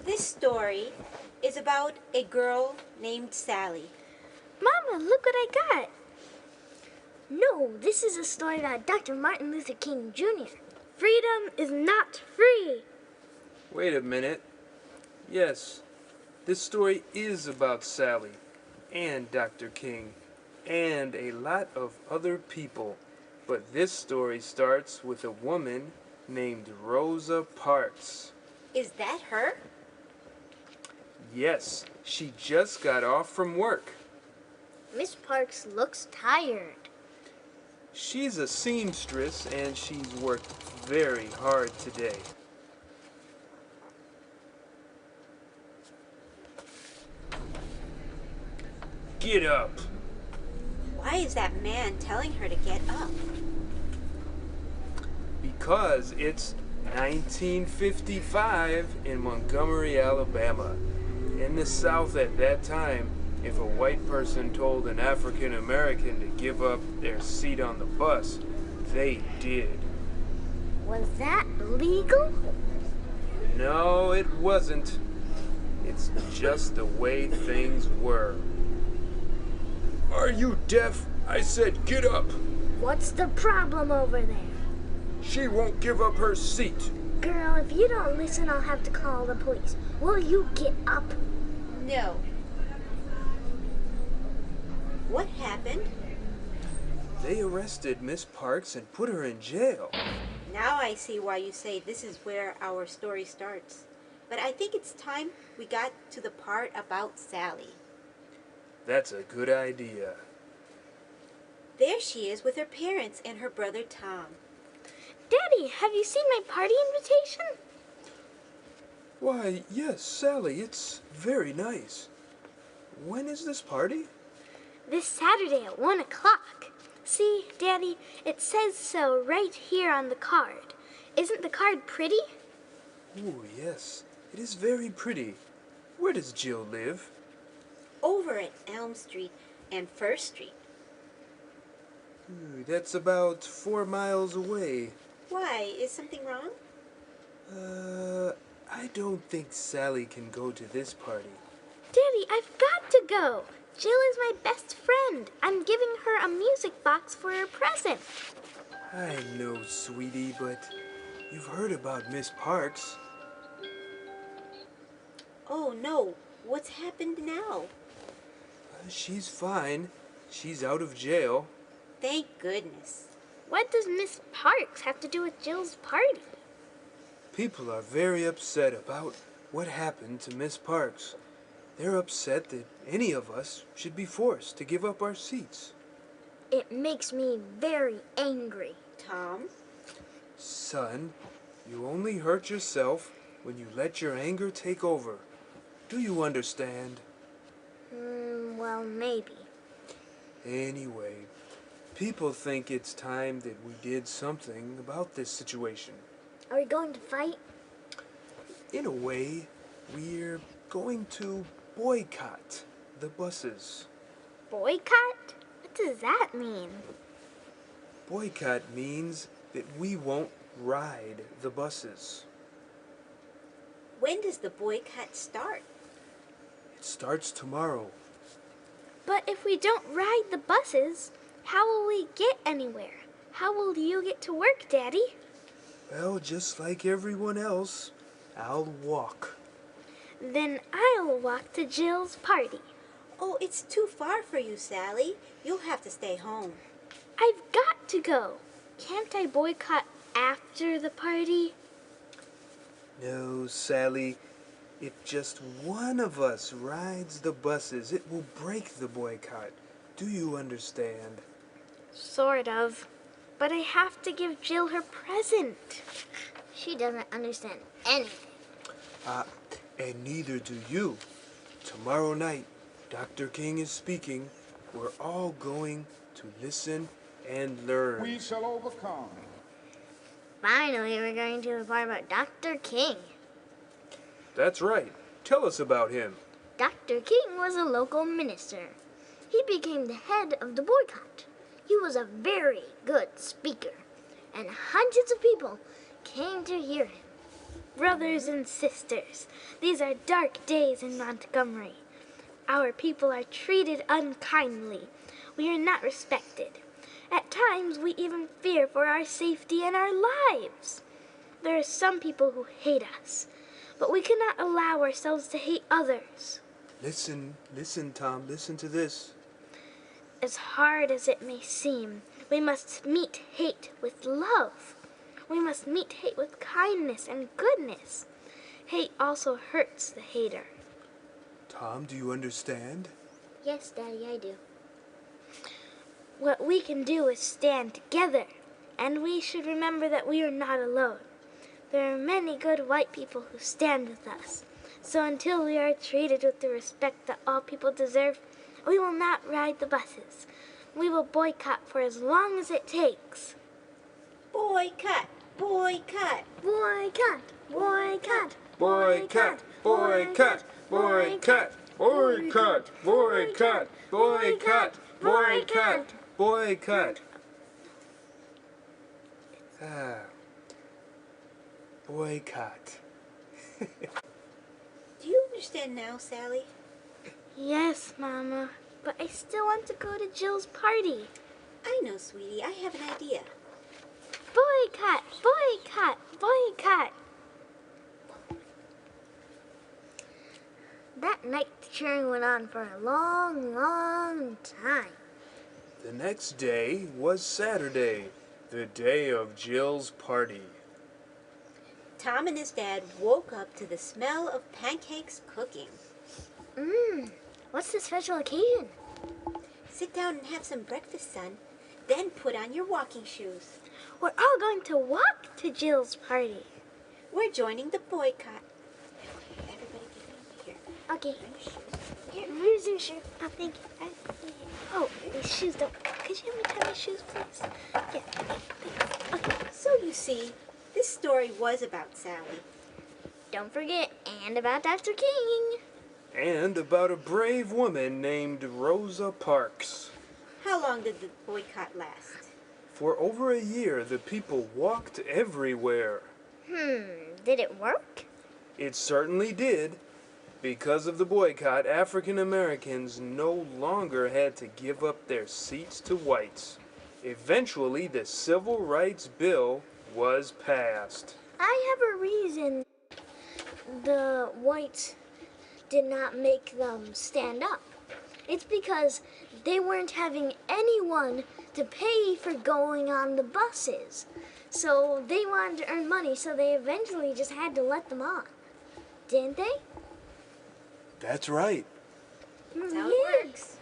This story is about a girl named Sally. Mama, look what I got. No, this is a story about Dr. Martin Luther King Jr. Freedom is not free. Wait a minute. Yes, this story is about Sally and Dr. King and a lot of other people. But this story starts with a woman named Rosa Parks. Is that her? Yes, she just got off from work. Miss Parks looks tired. She's a seamstress and she's worked very hard today. Get up! Why is that man telling her to get up? Because it's 1955 in Montgomery, Alabama. In the South at that time, if a white person told an African American to give up their seat on the bus, they did. Was that legal? No, it wasn't. It's just the way things were. Are you deaf? I said get up. What's the problem over there? She won't give up her seat. Girl, if you don't listen, I'll have to call the police. Will you get up? No. What happened? They arrested Miss Parks and put her in jail. Now I see why you say this is where our story starts. But I think it's time we got to the part about Sally. That's a good idea. There she is with her parents and her brother Tom. Daddy, have you seen my party invitation? Why, yes, Sally, it's very nice. When is this party? This Saturday at 1 o'clock. See, Daddy, it says so right here on the card. Isn't the card pretty? Oh, yes, it is very pretty. Where does Jill live? Over at Elm Street and First Street. That's about 4 miles away. Why? Is something wrong? I don't think Sally can go to this party. Daddy, I've got to go. Jill is my best friend. I'm giving her a music box for her present. I know, sweetie, but you've heard about Miss Parks. Oh, no. What's happened now? She's fine. She's out of jail. Thank goodness. What does Miss Parks have to do with Jill's party? People are very upset about what happened to Miss Parks. They're upset that any of us should be forced to give up our seats. It makes me very angry. Tom? Son, you only hurt yourself when you let your anger take over. Do you understand? Well, maybe. Anyway, people think it's time that we did something about this situation. Are we going to fight? In a way, we're going to boycott the buses. Boycott? What does that mean? Boycott means that we won't ride the buses. When does the boycott start? It starts tomorrow. But if we don't ride the buses, how will we get anywhere? How will you get to work, Daddy? Well, just like everyone else, I'll walk. Then I'll walk to Jill's party. Oh, it's too far for you, Sally. You'll have to stay home. I've got to go. Can't I boycott after the party? No, Sally. If just one of us rides the buses, it will break the boycott. Do you understand? Sort of. But I have to give Jill her present. She doesn't understand anything. And neither do you. Tomorrow night, Dr. King is speaking. We're all going to listen and learn. We shall overcome. Finally, we're going to the part about Dr. King. That's right. Tell us about him. Dr. King was a local minister. He became the head of the boycott. He was a very good speaker, and hundreds of people came to hear him. Brothers and sisters, these are dark days in Montgomery. Our people are treated unkindly. We are not respected. At times, we even fear for our safety and our lives. There are some people who hate us, but we cannot allow ourselves to hate others. Listen, Tom, listen to this. As hard as it may seem, we must meet hate with love. We must meet hate with kindness and goodness. Hate also hurts the hater. Tom, do you understand? Yes, Daddy, I do. What we can do is stand together, and we should remember that we are not alone. There are many good white people who stand with us. So until we are treated with the respect that all people deserve, we will not ride the buses. We will boycott for as long as it takes. Boycott! Boycott! Boycott! Boycott! Boycott! Boycott! Boycott! Boycott! Boycott! Boycott! Boycott! Boycott! Boycott. Do you understand now, Sally? Yes, Mama, but I still want to go to Jill's party. I know, sweetie. I have an idea. Boycott! Boycott! Boycott! That night, the cheering went on for a long, long time. The next day was Saturday, the day of Jill's party. Tom and his dad woke up to the smell of pancakes cooking. What's the special occasion? Sit down and have some breakfast, son. Then put on your walking shoes. We're all going to walk to Jill's party. We're joining the boycott. Everybody get over here. Okay. Find your shoes. Here, here's your shoe. Oh, thank you. Oh, these shoes don't. Could you help me tie my shoes, please? Yeah. Okay. So you see, this story was about Sally. Don't forget, and about Dr. King. And about a brave woman named Rosa Parks. How long did the boycott last? For over a year, the people walked everywhere. Did it work? It certainly did. Because of the boycott, African Americans no longer had to give up their seats to whites. Eventually, the Civil Rights Bill was passed. I have a reason the whites did not make them stand up. It's because they weren't having anyone to pay for going on the buses. So they wanted to earn money, so they eventually just had to let them on. Didn't they? That's right. That's how it works.